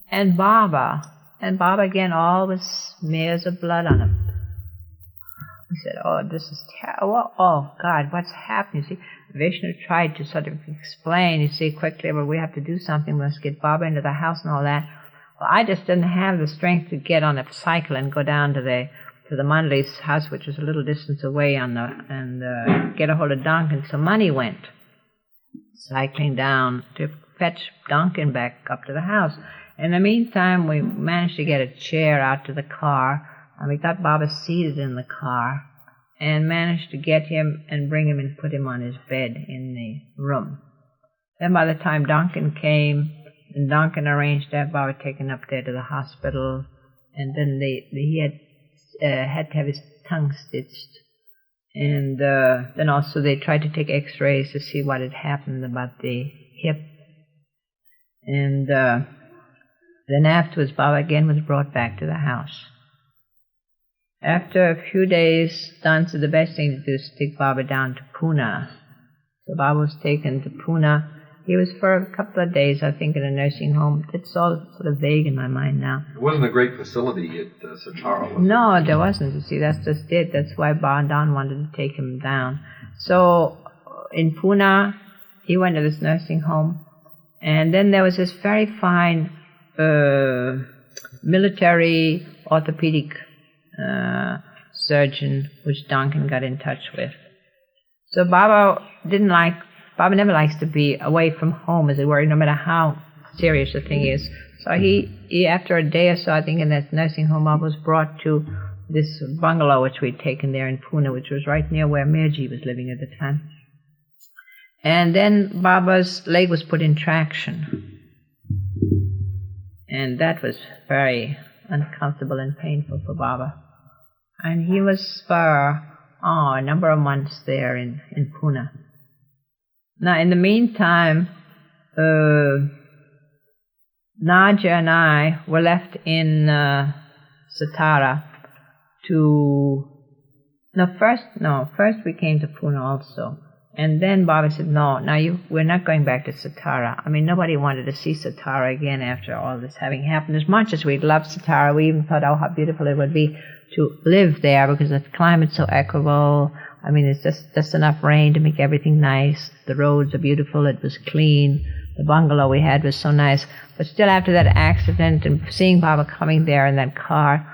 And Baba again, always smears of blood on him. He said, oh, this is terrible. Oh, God, what's happening? You see, Vishnu tried to sort of explain, you see, quickly, well, we have to do something. We must get Baba into the house and all that. Well, I just didn't have the strength to get on a cycle and go down to the Mandal's house, which was a little distance away, and get a hold of Donkin. So money went cycling down to fetch Donkin back up to the house. In the meantime, we managed to get a chair out to the car, and we got Baba seated in the car and managed to get him and bring him and put him on his bed in the room. Then by the time Donkin came, and Donkin arranged to have Baba taken up there to the hospital, and then he had to have his tongue stitched. And then also they tried to take x-rays to see what had happened about the hip. And then afterwards, Baba again was brought back to the house. After a few days, Don said the best thing to do is take Baba down to Pune. So Baba was taken to Pune. He was for a couple of days, I think, in a nursing home. It's all sort of vague in my mind now. It wasn't a great facility at Satara, was it? No, there wasn't. You see, that's just it. That's why Don wanted to take him down. So in Pune, he went to this nursing home. And then there was this very fine military orthopedic surgeon, which Donkin got in touch with. So Baba never likes to be away from home, as it were, no matter how serious the thing is. So he after a day or so, I think, in that nursing home, Baba was brought to this bungalow which we'd taken there in Pune, which was right near where Mirji was living at the time. And then Baba's leg was put in traction. And that was very uncomfortable and painful for Baba. And he was for a number of months there in Pune. Now, in the meantime, Nadia and I were left in Satara first we came to Pune also. And then Baba said, no, we're not going back to Satara. I mean, nobody wanted to see Satara again after all this having happened. As much as we loved Satara, we even thought, oh, how beautiful it would be to live there because the climate's so equable. I mean, it's just enough rain to make everything nice. The roads are beautiful. It was clean. The bungalow we had was so nice. But still, after that accident and seeing Baba coming there in that car,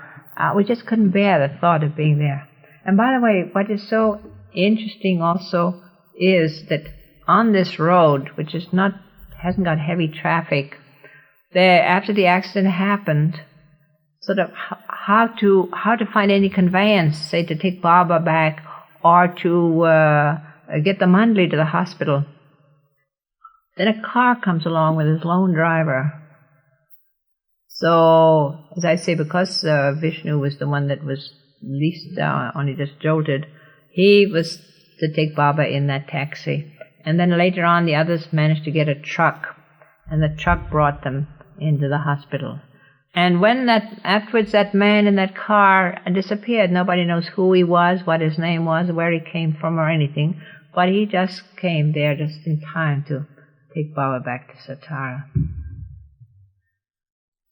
we just couldn't bear the thought of being there. And by the way, what is so interesting also is that on this road, which hasn't got heavy traffic, after the accident happened, sort of how to find any conveyance, say to take Baba back or to get the Mandali to the hospital. Then a car comes along with his lone driver. So, as I say, because Vishnu was the one that was least only just jolted, he was to take Baba in that taxi. And then later on, the others managed to get a truck, and the truck brought them into the hospital. And when afterwards that man in that car disappeared, nobody knows who he was, what his name was, where he came from or anything, but he just came there just in time to take Baba back to Satara.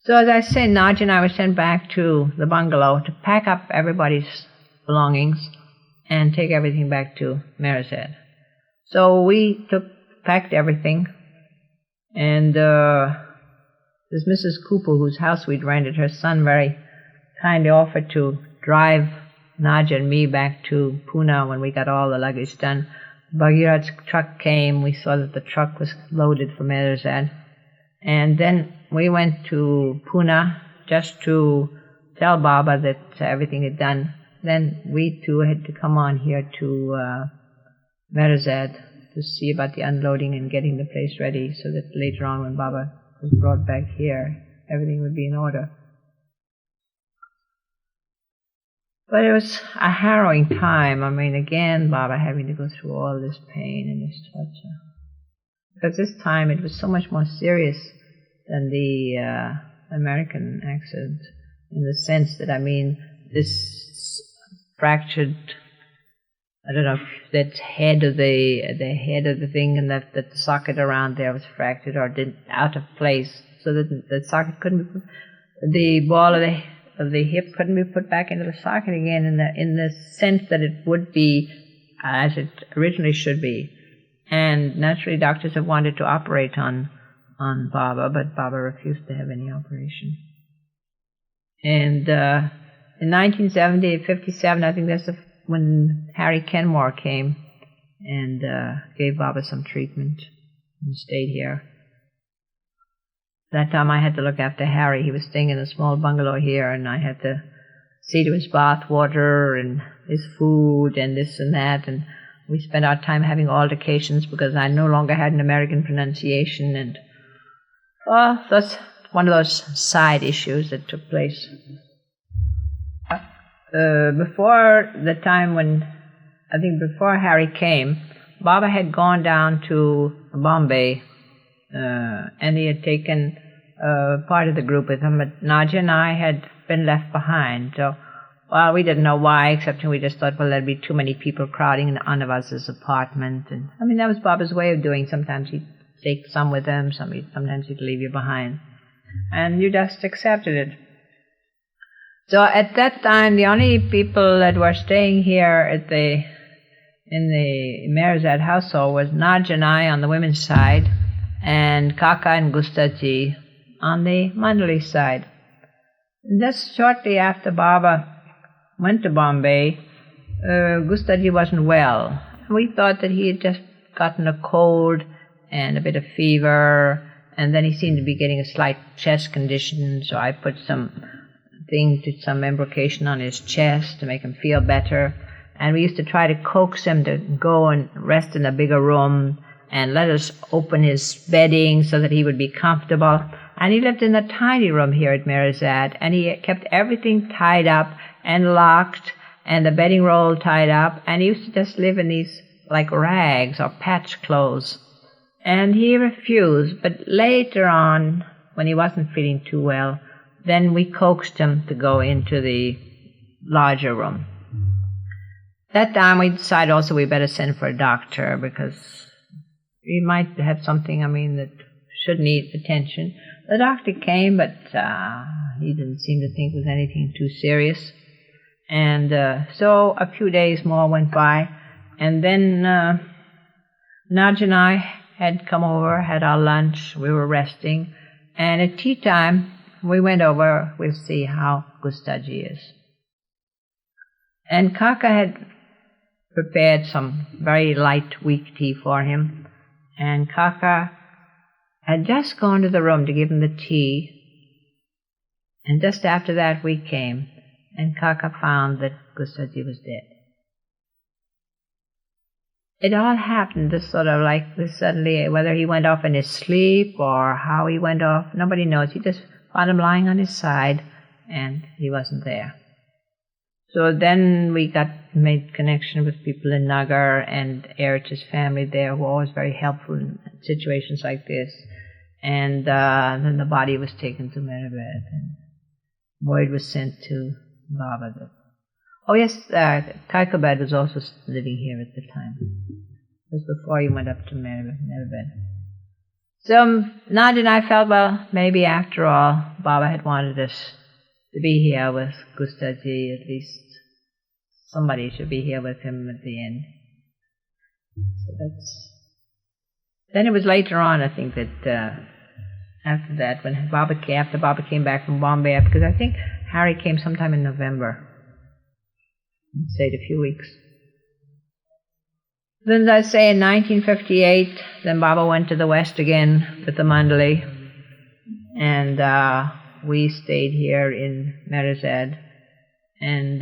So as I say, Nadia and I were sent back to the bungalow to pack up everybody's belongings and take everything back to Merzed. So we packed everything, and this Mrs. Cooper, whose house we'd rented, her son very kindly offered to drive Nadia and me back to Pune when we got all the luggage done. Bhagirath's truck came. We saw that the truck was loaded for Merzed. And then we went to Pune just to tell Baba that everything had done. Then we too had to come on here to Merzed to see about the unloading and getting the place ready so that later on when Baba was brought back here, everything would be in order. But it was a harrowing time. I mean, again, Baba having to go through all this pain and this torture. Because this time it was so much more serious than the American accident, in the sense that, I mean, this fractured, I don't know if that head of the thing and that the socket around there was fractured or out of place, so that the socket couldn't be put, the ball of the hip couldn't be put back into the socket again in the sense that it would be as it originally should be. And naturally, doctors have wanted to operate on Baba, but Baba refused to have any operation. And in 1970, 57, I think that's when Harry Kenmore came and gave Baba some treatment and stayed here. That time I had to look after Harry. He was staying in a small bungalow here, and I had to see to his bath water and his food and this and that, and we spent our time having altercations because I no longer had an American pronunciation, and that's one of those side issues that took place. Before the time when, I think before Harry came, Baba had gone down to Bombay, and he had taken part of the group with him, but Nadia and I had been left behind. So, well, we didn't know why, except we just thought, well, there'd be too many people crowding in one of us' apartment. And I mean, that was Baba's way of doing. Sometimes he'd take some with him, sometimes he'd leave you behind. And you just accepted it. So at that time, the only people that were staying here in the Meherzad household was Nadia and I on the women's side, and Kaka and Gustaji on the Mandali side. And just shortly after Baba went to Bombay, Gustaji wasn't well. We thought that he had just gotten a cold and a bit of fever, and then he seemed to be getting a slight chest condition, so I put some embrocation on his chest to make him feel better. And we used to try to coax him to go and rest in a bigger room and let us open his bedding so that he would be comfortable. And he lived in a tiny room here at Meherzad, and he kept everything tied up and locked and the bedding roll tied up, and he used to just live in these like rags or patch clothes. And he refused, but later on, when he wasn't feeling too well, then we coaxed him to go into the larger room. That time we decided also we better send for a doctor because he might have something, that should need attention. The doctor came, but he didn't seem to think it was anything too serious. And so a few days more went by, and then Nadia and I had come over, had our lunch, we were resting, and at tea time we went over, we'll see how Gustaji is. And Kaka had prepared some very light, weak tea for him, and Kaka had just gone to the room to give him the tea, and just after that we came, and Kaka found that Gustaji was dead. It all happened this sort of like this suddenly, whether he went off in his sleep or how he went off, nobody knows. He just found him lying on his side, and he wasn't there. So then we made connection with people in Nagar and Erich's family there, who were always very helpful in situations like this. And then the body was taken to Meherbad, and word was sent to Baba. Oh yes, Kaikobad was also living here at the time. It was before he went up to Meherbad. So Nadia and I felt, well, maybe after all, Baba had wanted us to be here with Gustaji. At least somebody should be here with him at the end. So then it was later on, I think, that after that, after Baba came back from Bombay, because I think Harry came sometime in November. Stayed a few weeks. Then, as I say, in 1958, then Baba went to the West again with the Mandali, and we stayed here in Meherzad. And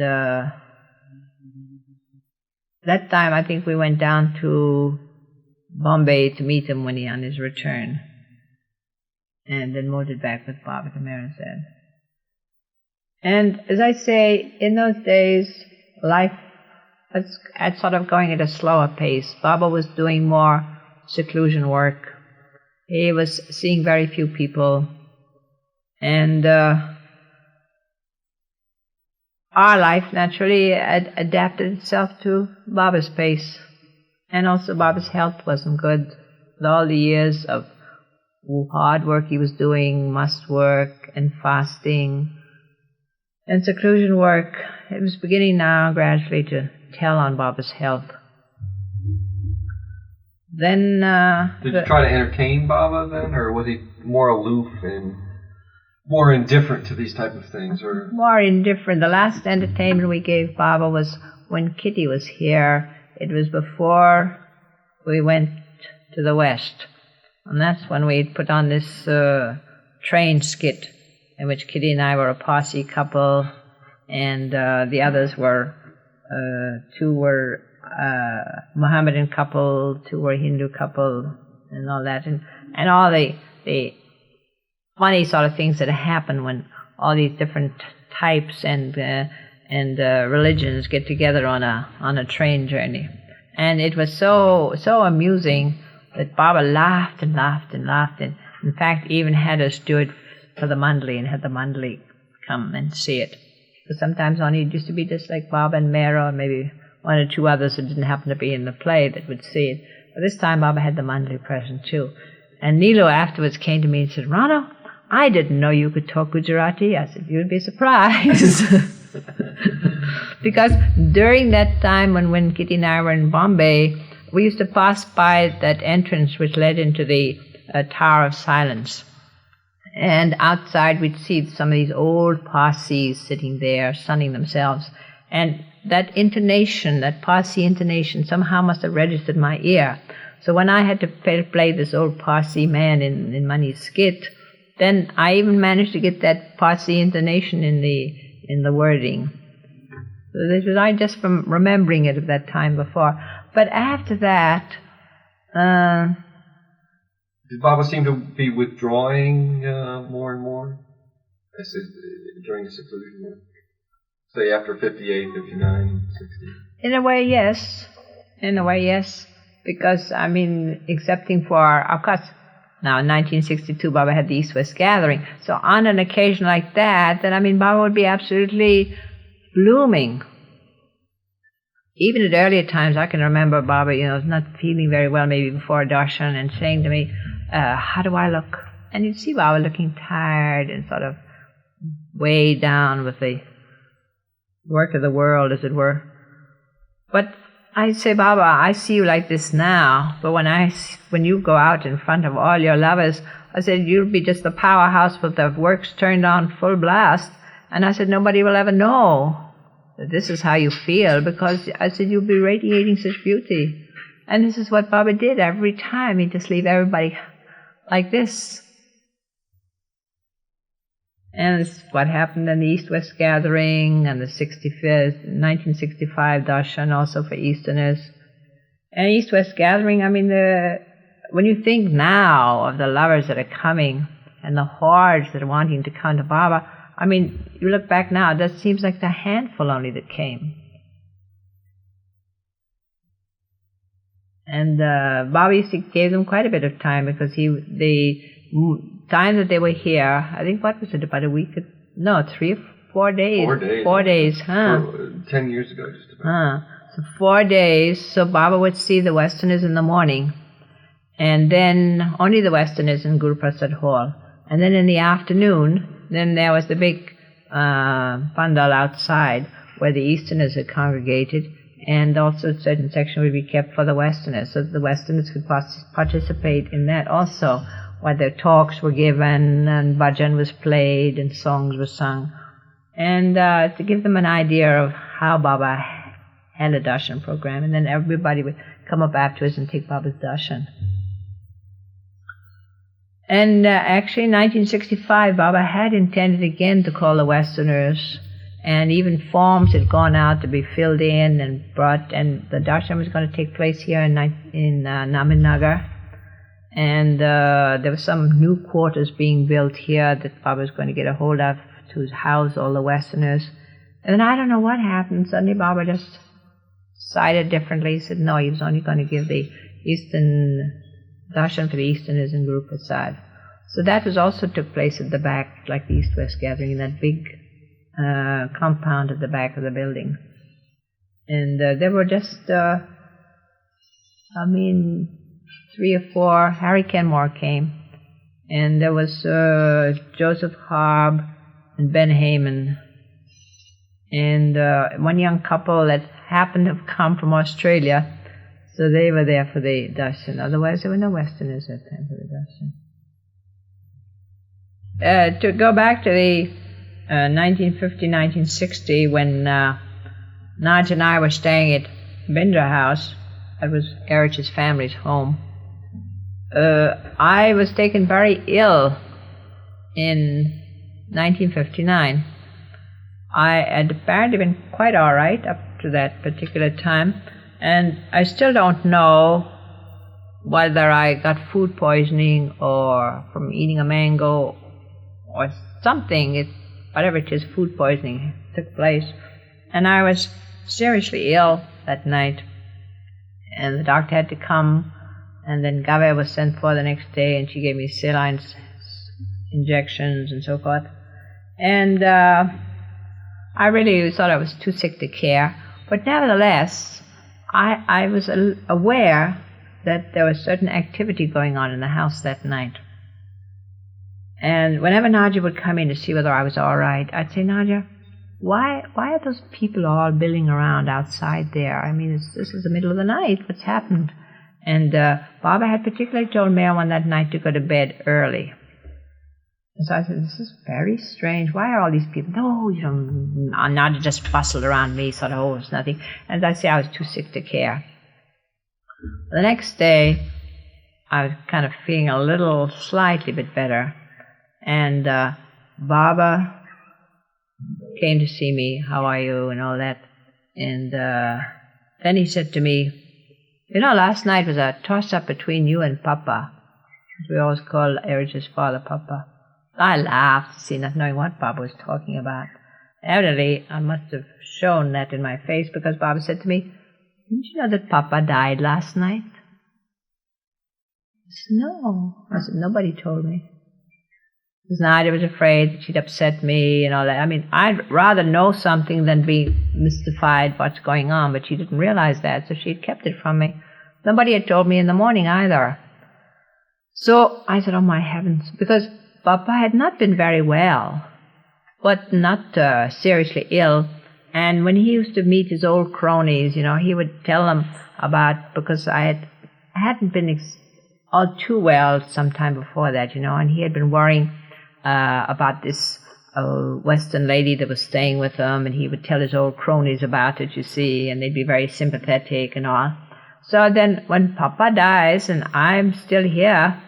that time, I think we went down to Bombay to meet him on his return, and then motored back with Baba to Meherzad. And as I say, in those days, life was sort of going at a slower pace. Baba was doing more seclusion work. He was seeing very few people. And our life naturally adapted itself to Baba's pace. And also Baba's health wasn't good. With all the years of hard work he was doing, must work and fasting and seclusion work. It was beginning now gradually to tell on Baba's health. Then did you try to entertain Baba then, or was he more aloof and more indifferent to these type of things? Or more indifferent. The last entertainment we gave Baba was when Kitty was here. It was before we went to the West, and that's when we put on this train skit in which Kitty and I were a Parsi couple, and the others were two were Mohammedan couple, two were Hindu couple, and all that, and all the funny sort of things that happen when all these different types and religions get together on a train journey. And it was so amusing that Baba laughed and laughed and laughed, and in fact even had us do it for the Mandali and had the Mandali come and see it. Because sometimes only it used to be just like Baba and Mera, or maybe one or two others that didn't happen to be in the play that would see it. But this time Baba had the Mandali present too. And Nilu afterwards came to me and said, "Rano, I didn't know you could talk Gujarati." I said, "You'd be surprised." Because during that time when Kitty and I were in Bombay, we used to pass by that entrance which led into the Tower of Silence. And outside we'd see some of these old Parsis sitting there, sunning themselves. And that intonation, that Parsi intonation, somehow must have registered my ear. So when I had to play this old Parsi man in Mani's skit, then I even managed to get that Parsi intonation in the wording. So this was I just from remembering it of that time before. But after that, did Baba seem to be withdrawing more and more during the seclusion work? Say after 58, 59, 60? In a way, yes. In a way, yes. Because, I mean, excepting for, of course, now in 1962, Baba had the East-West gathering. So on an occasion like that, then, I mean, Baba would be absolutely blooming. Even at earlier times, I can remember Baba, not feeling very well maybe before darshan and saying to me, "How do I look?" And you'd see Baba looking tired and sort of weighed down with the work of the world, as it were. But I say, "Baba, I see you like this now, but when you go out in front of all your lovers," I said, "you'll be just the powerhouse with the works turned on full blast." And I said, "Nobody will ever know that this is how you feel, because," I said, "you'll be radiating such beauty." And this is what Baba did every time. He'd just leave everybody like this. And it's what happened in the East-West gathering and the 1965 darshan also for Easterners. And East-West gathering, I mean, when you think now of the lovers that are coming and the hordes that are wanting to come to Baba, I mean, you look back now, that seems like the handful only that came. And Baba used to give them quite a bit of time, because the time that they were here, I think, what was it, about a week? No, 3 or 4 days. 4 days. 4 days, huh? 10 years ago, just about. So 4 days, so Baba would see the Westerners in the morning, and then only the Westerners in Guru Prasad Hall. And then in the afternoon, then there was the big pandal outside where the Easterners had congregated, and also a certain section would be kept for the Westerners, so that the Westerners could participate in that also, where their talks were given, and bhajan was played, and songs were sung, and to give them an idea of how Baba had a darshan program, and then everybody would come up afterwards and take Baba's darshan. And actually in 1965, Baba had intended again to call the Westerners, and even forms had gone out to be filled in and brought, and the darshan was going to take place here in Naminagar. And there were some new quarters being built here that Baba was going to get a hold of to house all the Westerners. And then I don't know what happened. Suddenly Baba just decided differently. He said, no, he was only going to give the Eastern darshan for the Easterners in Guru Prasad. So that was also took place at the back, like the East-West gathering, in that big compound at the back of the building. And there were just, 3 or 4, Harry Kenmore came, And there was Joseph Harb and Ben Heyman, and one young couple that happened to have come from Australia, so they were there for the darshan. Otherwise, there were no Westerners that time for the darshan. To go back to the 1950-1960, when Naj and I were staying at Bindra House, that was Erich's family's home, I was taken very ill in 1959. I had apparently been quite all right up to that particular time, and I still don't know whether I got food poisoning or from eating a mango or something. Whatever it is, food poisoning took place. And I was seriously ill that night, and the doctor had to come, and then Gave was sent for the next day, and she gave me saline injections and so forth. And I really thought I was too sick to care. But nevertheless, I was aware that there was certain activity going on in the house that night. And whenever Nadja would come in to see whether I was all right, I'd say, Nadja, why are those people all milling around outside there? I mean, this is the middle of the night. What's happened? And Baba had particularly told Meherwan that night to go to bed early. And so I said, this is very strange. Why are all these people? No, Nadja just bustled around me, sort of, it's nothing. And I say I was too sick to care. The next day, I was kind of feeling a little, slightly bit better. And Baba came to see me, how are you, and all that. And then he said to me, last night was a toss-up between you and Papa. We always call Erich's father Papa. I laughed, not knowing what Baba was talking about. Evidently, I must have shown that in my face, because Baba said to me, didn't you know that Papa died last night? I said, no. I said, nobody told me. Because Nadia was afraid that she'd upset me and all that. I mean, I'd rather know something than be mystified what's going on, but she didn't realize that, so she had kept it from me. Nobody had told me in the morning either. So I said, oh my heavens, because Papa had not been very well, but not seriously ill. And when he used to meet his old cronies, he would tell them about, because I hadn't been all too well some time before that, and he had been worrying about this Western lady that was staying with him, and he would tell his old cronies about it, and they'd be very sympathetic and all. So then when Papa dies and I'm still here,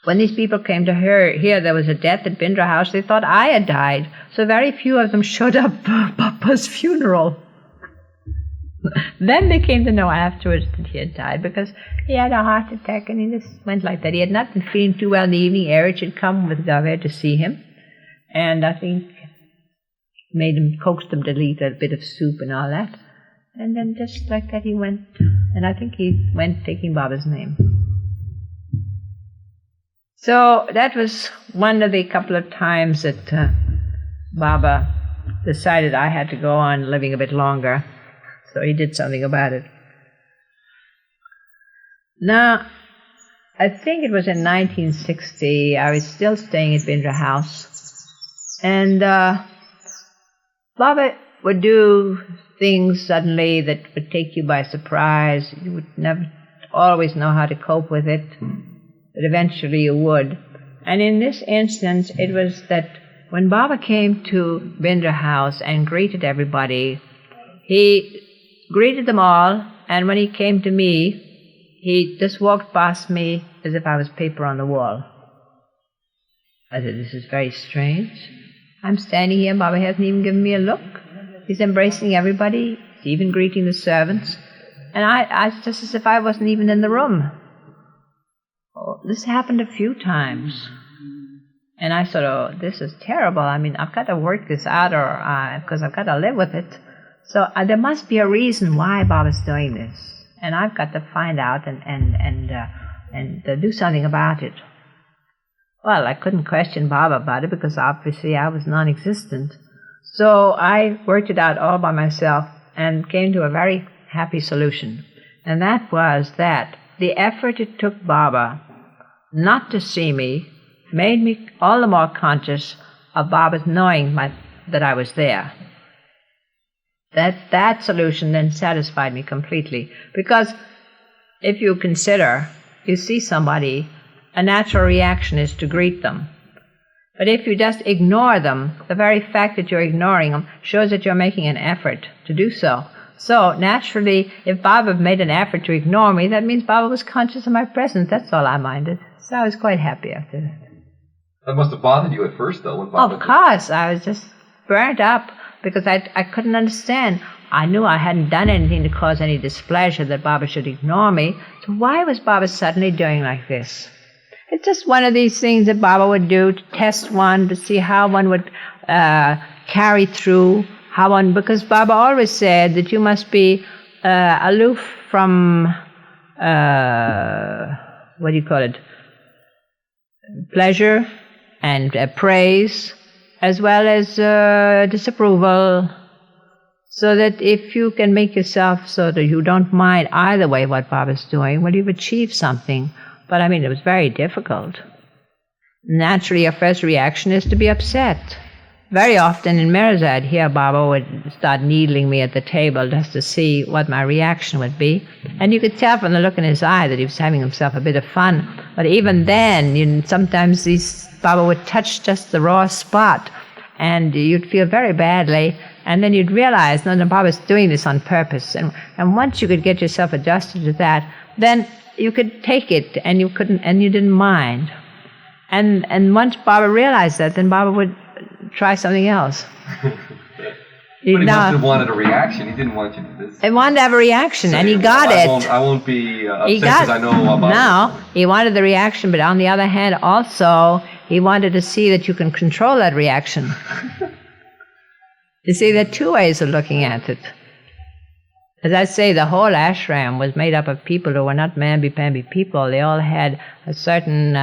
when these people came to hear there was a death at Bindra House, they thought I had died. So very few of them showed up for Papa's funeral. Then they came to know afterwards that he had died, because he had a heart attack and he just went like that. He had not been feeling too well in the evening. Erich had come with Gave to see him, and I think coaxed him to eat a bit of soup and all that. And then just like that he went, and I think he went taking Baba's name. So that was one of the couple of times that Baba decided I had to go on living a bit longer. So he did something about it. Now, I think it was in 1960, I was still staying at Bindra House. And Baba would do things suddenly that would take you by surprise. You would never always know how to cope with it, but eventually you would. And in this instance, it was that when Baba came to Bindra House and greeted everybody, he greeted them all, and when he came to me, he just walked past me as if I was paper on the wall. I said, this is very strange. I'm standing here, Baba hasn't even given me a look. He's embracing everybody, he's even greeting the servants, and I just as if I wasn't even in the room. Oh, this happened a few times. And I thought, oh, this is terrible. I mean, I've got to work this out, because I've got to live with it. So there must be a reason why Baba's doing this, and I've got to find out and do something about it. Well, I couldn't question Baba about it, because obviously I was non-existent. So I worked it out all by myself and came to a very happy solution. And that was that the effort it took Baba not to see me made me all the more conscious of Baba's knowing that I was there. That solution then satisfied me completely. Because if you consider, you see somebody, a natural reaction is to greet them. But if you just ignore them, the very fact that you're ignoring them shows that you're making an effort to do so. So, naturally, if Baba made an effort to ignore me, that means Baba was conscious of my presence. That's all I minded. So I was quite happy after that. That must have bothered you at first, though, when Baba Of course. I was just burnt up because I couldn't understand. I knew I hadn't done anything to cause any displeasure that Baba should ignore me. So why was Baba suddenly doing like this? It's just one of these things that Baba would do to test one, to see how one would carry through, because Baba always said that you must be aloof from, pleasure and praise, as well as disapproval, so that if you can make yourself so that you don't mind either way what Baba's doing, well, you've achieved something. But I mean, it was very difficult. Naturally, your first reaction is to be upset. Very often in Mirza, I'd hear Baba would start needling me at the table just to see what my reaction would be. And you could tell from the look in his eye that he was having himself a bit of fun. But even then, sometimes Baba would touch just the raw spot, and you'd feel very badly. And then you'd realize, no, Baba's doing this on purpose. And once you could get yourself adjusted to that, then you could take it, and you didn't mind. And once Baba realized that, then Baba would try something else. But he must have wanted a reaction. He didn't want you to do this. He wanted to have a reaction, and he got it. I won't be upset because I know about it. No, he wanted the reaction, but on the other hand, also, he wanted to see that you can control that reaction. You see, there are two ways of looking at it. As I say, the whole ashram was made up of people who were not mamby-pamby people. They all had a certain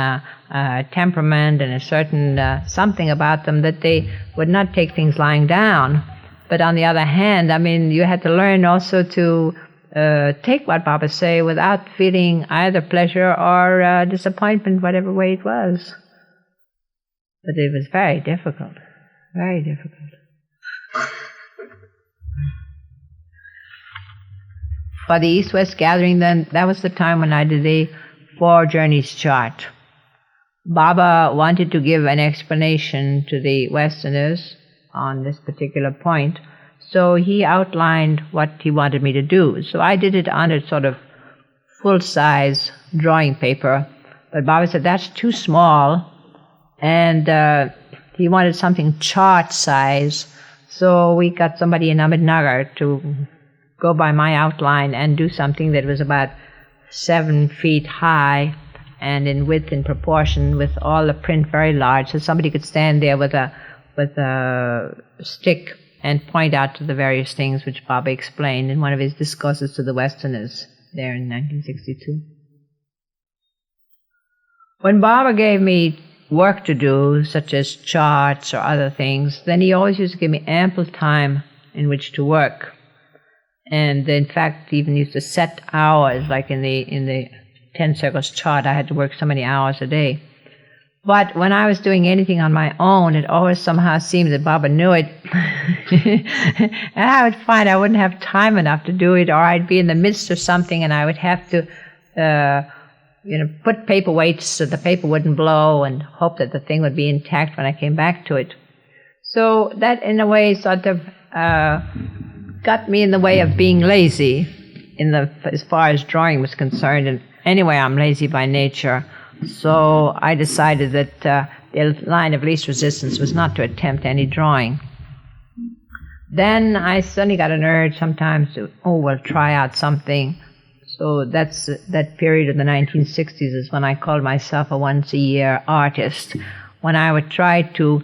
temperament and a certain something about them that they would not take things lying down. But on the other hand, I mean, you had to learn also to take what Baba say without feeling either pleasure or disappointment, whatever way it was. But it was very difficult, very difficult. For the East-West gathering, then, that was the time when I did the 4 journeys chart. Baba wanted to give an explanation to the Westerners on this particular point, so he outlined what he wanted me to do. So I did it on a sort of full-size drawing paper, but Baba said that's too small, and he wanted something chart size, so we got somebody in Ahmednagar to go by my outline and do something that was about 7 feet high and in width in proportion, with all the print very large, so somebody could stand there with a stick and point out to the various things which Baba explained in one of his discourses to the Westerners there in 1962. When Baba gave me work to do, such as charts or other things, then he always used to give me ample time in which to work. And in fact, even used to set hours, like in the 10 circles chart, I had to work so many hours a day. But when I was doing anything on my own, it always somehow seemed that Baba knew it. And I would find I wouldn't have time enough to do it, or I'd be in the midst of something and I would have to, put paperweights so the paper wouldn't blow and hope that the thing would be intact when I came back to it. So that, in a way, sort of got me in the way of being lazy as far as drawing was concerned. And anyway, I'm lazy by nature. So I decided that the line of least resistance was not to attempt any drawing. Then I suddenly got an urge sometimes to, try out something. So that period of the 1960s is when I called myself a once-a-year artist, when I would try to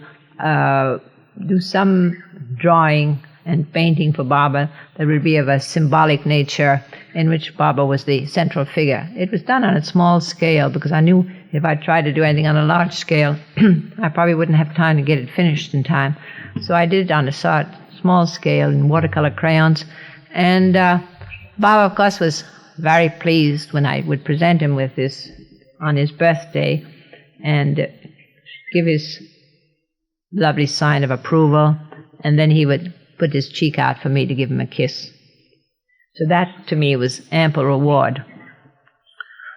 do some drawing and painting for Baba that would be of a symbolic nature, in which Baba was the central figure. It was done on a small scale because I knew if I tried to do anything on a large scale, I probably wouldn't have time to get it finished in time. So I did it on a small scale in watercolor crayons. And Baba, of course, was very pleased when I would present him with this on his birthday and give his lovely sign of approval, and then he would put his cheek out for me to give him a kiss. So that, to me, was ample reward.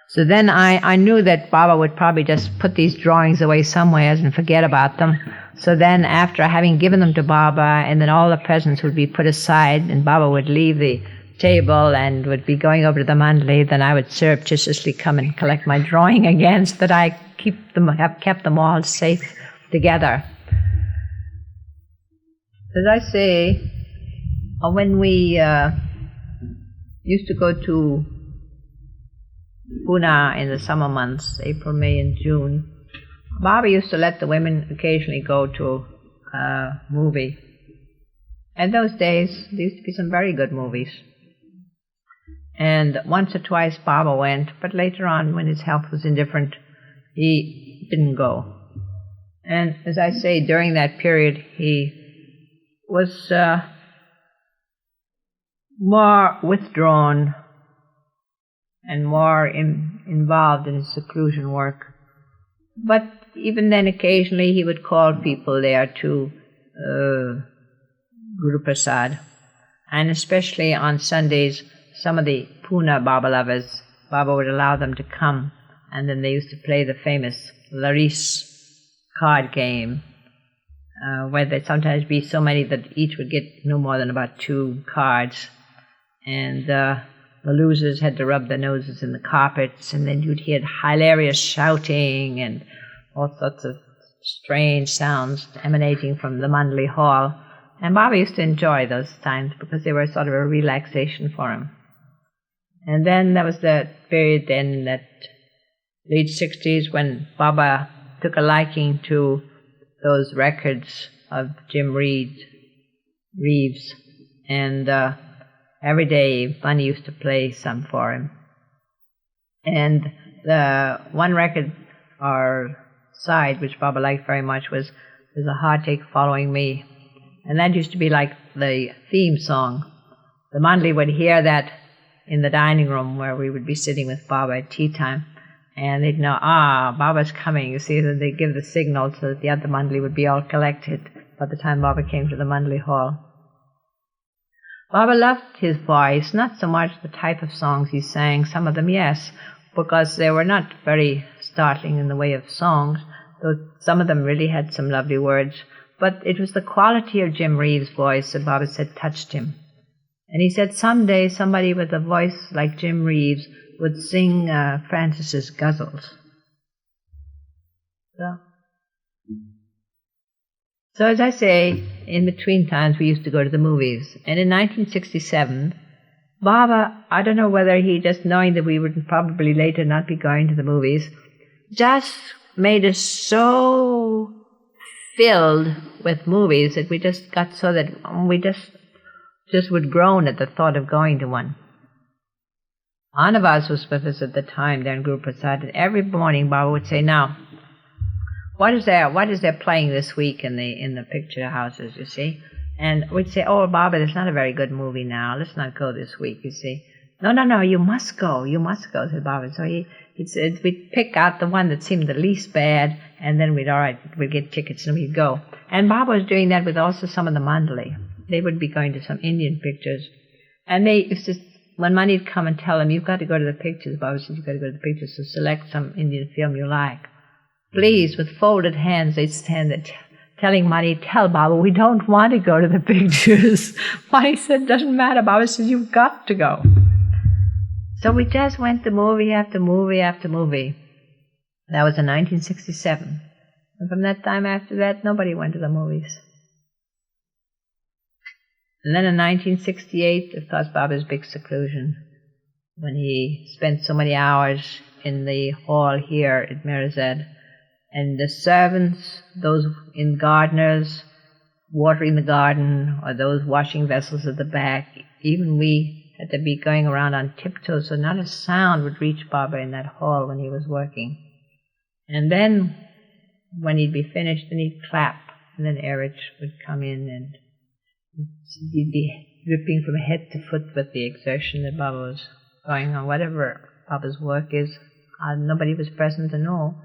So then I knew that Baba would probably just put these drawings away somewhere and forget about them. So then after having given them to Baba, and then all the presents would be put aside, and Baba would leave the table and would be going over to the mandali, then I would surreptitiously come and collect my drawing again so that I have kept them all safe together. As I say, when we used to go to Pune in the summer months, April, May, and June, Baba used to let the women occasionally go to a movie. In those days, there used to be some very good movies. And once or twice Baba went, but later on, when his health was indifferent, he didn't go. And as I say, during that period, he was more withdrawn and more involved in his seclusion work. But even then, occasionally, he would call people there to Guru Prasad. And especially on Sundays, some of the Pune Baba lovers, Baba would allow them to come, and then they used to play the famous Laris card game, where there'd sometimes be so many that each would get no more than about 2 cards, and the losers had to rub their noses in the carpets, and then you'd hear hilarious shouting and all sorts of strange sounds emanating from the Mandali hall. And Baba used to enjoy those times because they were sort of a relaxation for him. And then there was that period in that late 60s when Baba took a liking to those records of Jim Reeves, and every day Bunny used to play some for him. And the one record or side which Baba liked very much was A Heartache Following Me. And that used to be like the theme song. The Mandali would hear that in the dining room where we would be sitting with Baba at tea time, and they'd know, Baba's coming. You see, that they'd give the signal so that the other Mandali would be all collected by the time Baba came to the Mandali hall. Baba loved his voice, not so much the type of songs he sang, some of them, yes, because they were not very startling in the way of songs, though some of them really had some lovely words, but it was the quality of Jim Reeves' voice that Baba said touched him. And he said someday somebody with a voice like Jim Reeves would sing Francis's ghazals. So as I say, in between times we used to go to the movies. And in 1967, Baba, I don't know whether he just knowing that we would probably later not be going to the movies, just made us so filled with movies that we just got so that we just would groan at the thought of going to one. Anavas was with us at the time there in Guru Prasad, and every morning Baba would say, now, what is there playing this week in the picture houses, you see? And we'd say, oh, Baba, there's not a very good movie now. Let's not go this week, you see. No, you must go, said Baba. So we'd pick out the one that seemed the least bad, and then we'd get tickets and we'd go. And Baba was doing that with also some of the Mandali. They would be going to some Indian pictures. And they used to, when money'd come and tell them, you've got to go to the pictures, Baba said, you've got to go to the pictures, so select some Indian film you like. Please, with folded hands, they'd stand there telling Mani, tell Baba, we don't want to go to the pictures. Mani said, doesn't matter. Baba says, you've got to go. So we just went to movie after movie after movie. That was in 1967. And from that time after that, nobody went to the movies. And then in 1968, of course, Baba's big seclusion, when he spent so many hours in the hall here at Mirzad, and the servants, those in gardeners, watering the garden, or those washing vessels at the back, even we had to be going around on tiptoes, so not a sound would reach Baba in that hall when he was working. And then, when he'd be finished, then he'd clap, and then Erich would come in, and he'd be dripping from head to foot with the exertion that Baba was going on, whatever Baba's work is. Nobody was present to know.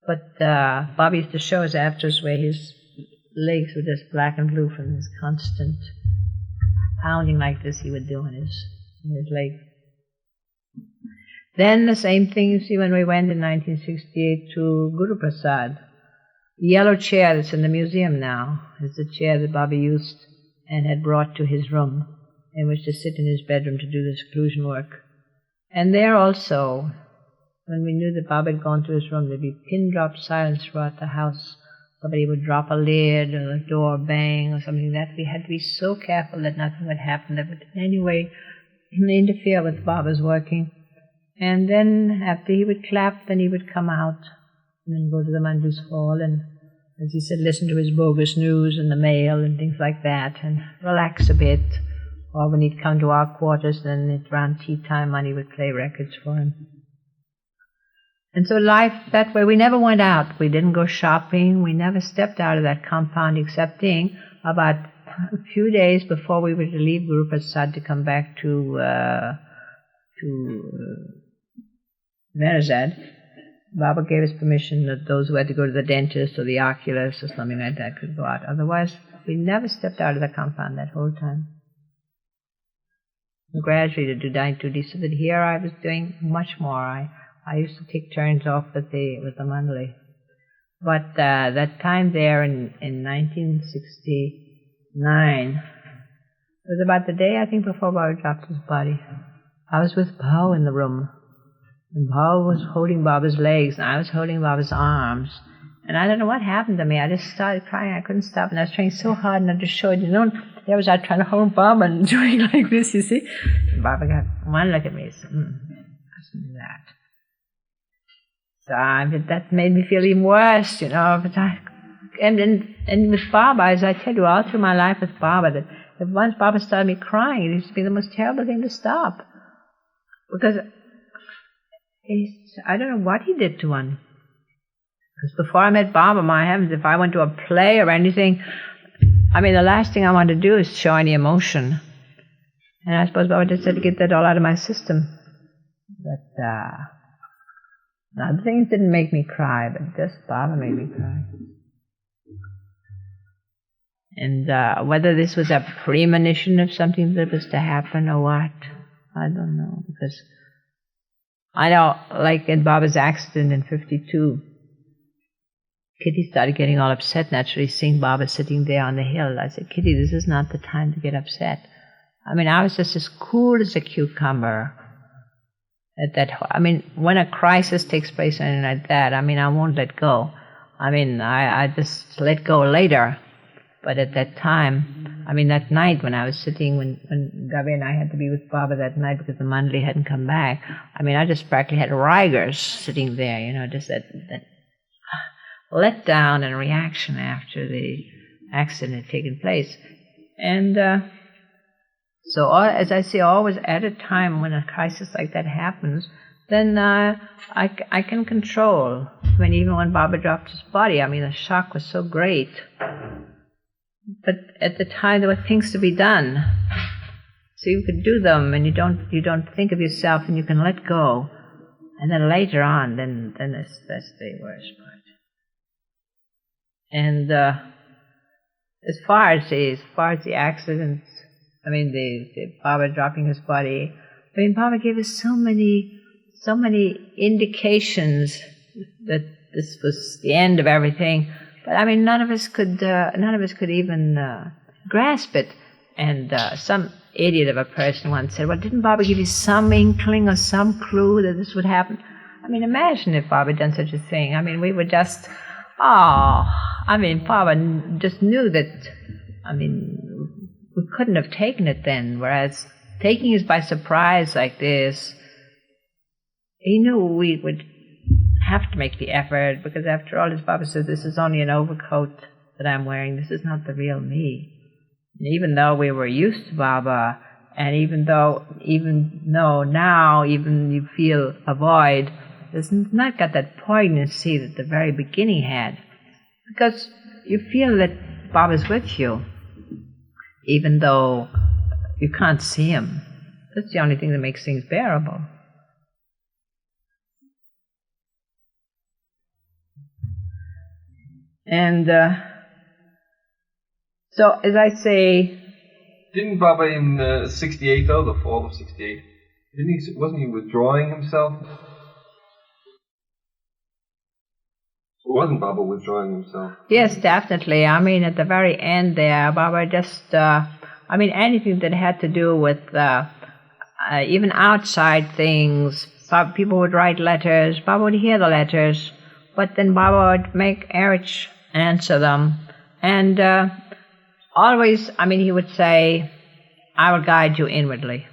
But Baba used to show us afterwards where his legs were just black and blue from his constant pounding like this he would do in his leg. Then the same thing you see when we went in 1968 to Guru Prasad. The yellow chair that's in the museum now is the chair that Baba used and had brought to his room in which to sit in his bedroom to do the seclusion work. And there also, when we knew that Baba had gone to his room, there'd be pin-drop silence throughout the house. Somebody would drop a lid or a door bang or something like that. We had to be so careful that nothing would happen that would in any way interfere with Baba's working. And then after he would clap, then he would come out and then go to the Manju's hall and, as he said, listen to his bogus news and the mail and things like that and relax a bit. Or when he'd come to our quarters, then at around tea time, Mani would play records for him. And so life that way, we never went out. We didn't go shopping. We never stepped out of that compound excepting about a few days before we were to leave Guru Prasad to come back to Verazad. Baba gave us permission that those who had to go to the dentist or the oculist or something like that could go out. Otherwise, we never stepped out of the compound that whole time. And gradually to do night duty, so that here I was doing much more. I used to take turns off with the mandali. But that time there in 1969 was about the day, I think, before Baba dropped his body. I was with Bhau in the room. And Bhau was holding Baba's legs, and I was holding Baba's arms. And I don't know what happened to me. I just started crying. I couldn't stop, and I was trying so hard not to show it. There was I trying to hold Baba and doing like this, you see. And Baba got one look at me and said, listen to that. So that made me feel even worse, But and with Baba, as I tell you, all through my life with Baba, that if once Baba started me crying, it used to be the most terrible thing to stop. Because I don't know what he did to one. Because before I met Baba, my heavens, if I went to a play or anything, the last thing I want to do is show any emotion. And I suppose Baba just had to get that all out of my system. But other things didn't make me cry, but just Baba made me cry. And whether this was a premonition of something that was to happen or what, I don't know. Because I know, like in Baba's accident in 52, Kitty started getting all upset, naturally, seeing Baba sitting there on the hill. I said, Kitty, this is not the time to get upset. I was just as cool as a cucumber. When a crisis takes place or anything like that, I won't let go. I just let go later. But at that time, that night when I was sitting, when Gavi and I had to be with Baba that night because the Mandali hadn't come back, I just practically had Rigers sitting there, just that let down and reaction after the accident had taken place. And so, as I say, always at a time when a crisis like that happens, then I can control. Even when Baba dropped his body, the shock was so great. But at the time, there were things to be done, so you could do them, and you don't think of yourself, and you can let go. And then later on, then that's the worst part. And as far as the accidents, the Baba dropping his body, Baba gave us so many indications that this was the end of everything. But none of us could even grasp it. And some idiot of a person once said, "Well, didn't Baba give you some inkling or some clue that this would happen?" Imagine if Baba had done such a thing. We were just, Baba just knew that. We couldn't have taken it then. Whereas taking us by surprise like this, he knew we would have to make the effort, because after all, as Baba said, this is only an overcoat that I'm wearing. This is not the real me. And even though we were used to Baba, and even though now you feel a void, it's not got that poignancy that the very beginning had, because you feel that Baba's with you, even though you can't see him. That's the only thing that makes things bearable. And so, as I say... Didn't Baba in 68, though, the fall of 68, wasn't he withdrawing himself? Wasn't Baba withdrawing himself? Yes, definitely. I mean, at the very end there, Baba just, anything that had to do with even outside things, people would write letters, Baba would hear the letters, but then Baba would make Erich answer them. And always, he would say, I will guide you inwardly.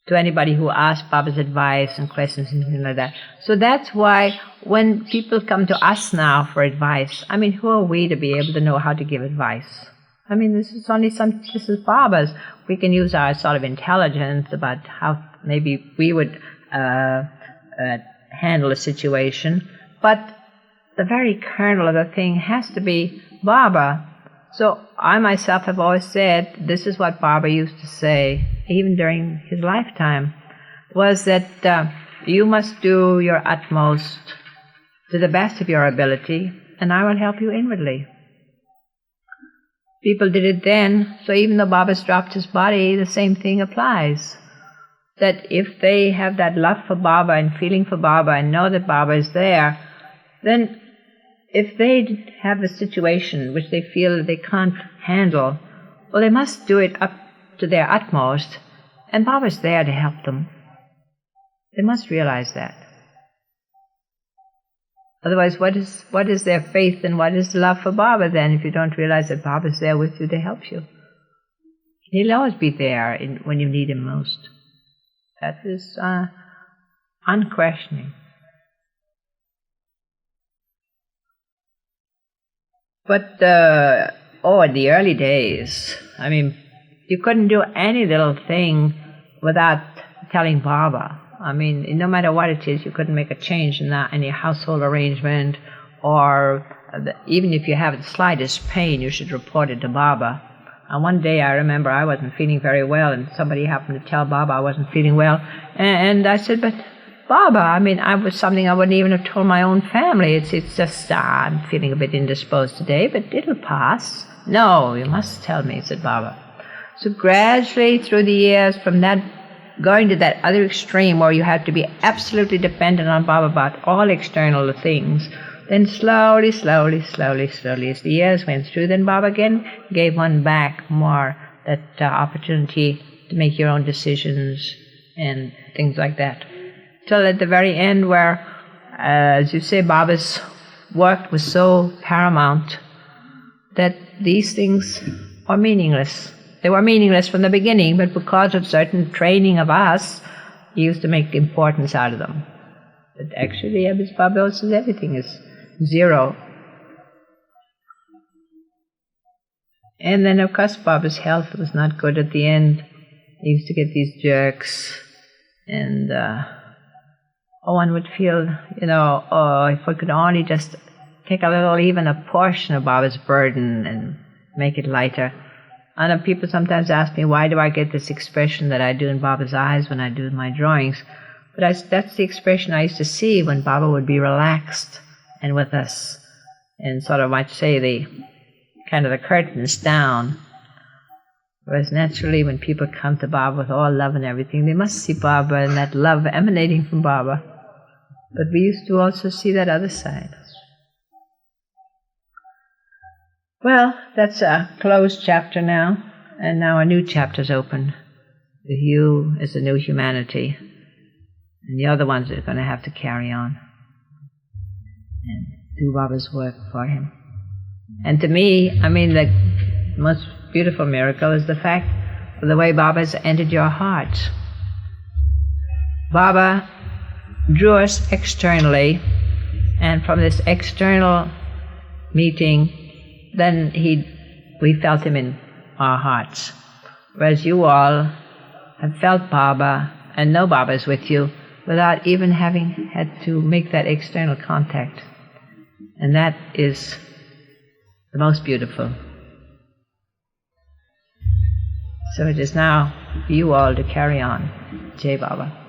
To anybody who asked Baba's advice and questions and things like that. So that's why when people come to us now for advice, who are we to be able to know how to give advice? This is Baba's. We can use our sort of intelligence about how maybe we would handle a situation, but the very kernel of the thing has to be Baba. So I myself have always said, this is what Baba used to say, even during his lifetime, was that you must do your utmost to the best of your ability, and I will help you inwardly. People did it then, so even though Baba's dropped his body, the same thing applies. That if they have that love for Baba and feeling for Baba and know that Baba is there, then if they have a situation which they feel that they can't handle, well, they must do it up to their utmost, and Baba's there to help them. They must realize that. Otherwise, what is their faith and what is love for Baba then, if you don't realize that Baba's there with you to help you? He'll always be there when you need him most. That is unquestioning. But, in the early days, you couldn't do any little thing without telling Baba. No matter what it is, you couldn't make a change in any household arrangement, or even if you have the slightest pain, you should report it to Baba. And one day I remember I wasn't feeling very well, and somebody happened to tell Baba I wasn't feeling well. And I said, but Baba, I was something I wouldn't even have told my own family. It's just, I'm feeling a bit indisposed today, but it'll pass. No, you must tell me, said Baba. So gradually through the years, from that, going to that other extreme where you have to be absolutely dependent on Baba about all external things, then slowly, as the years went through, then Baba again gave one back more that opportunity to make your own decisions and things like that. Till at the very end where, as you say, Baba's work was so paramount that these things are meaningless. They were meaningless from the beginning, but because of certain training of us, he used to make importance out of them. But actually, as Baba says, everything is zero. And then, of course, Baba's health was not good at the end. He used to get these jerks, and one would feel, if we could only just take a little, even a portion of Baba's burden and make it lighter. I know people sometimes ask me, why do I get this expression that I do in Baba's eyes when I do my drawings? But that's the expression I used to see when Baba would be relaxed and with us, and sort of might say the curtains down. Whereas naturally when people come to Baba with all love and everything, they must see Baba and that love emanating from Baba. But we used to also see that other side. Well, that's a closed chapter now, and now a new chapter's open. With you as a new humanity, and the other ones are going to have to carry on and do Baba's work for him. And to me, the most beautiful miracle is the fact of the way Baba has entered your heart. Baba drew us externally, and from this external meeting, then we felt him in our hearts. Whereas you all have felt Baba and know Baba is with you without even having had to make that external contact. And that is the most beautiful. So it is now for you all to carry on. Jai Baba.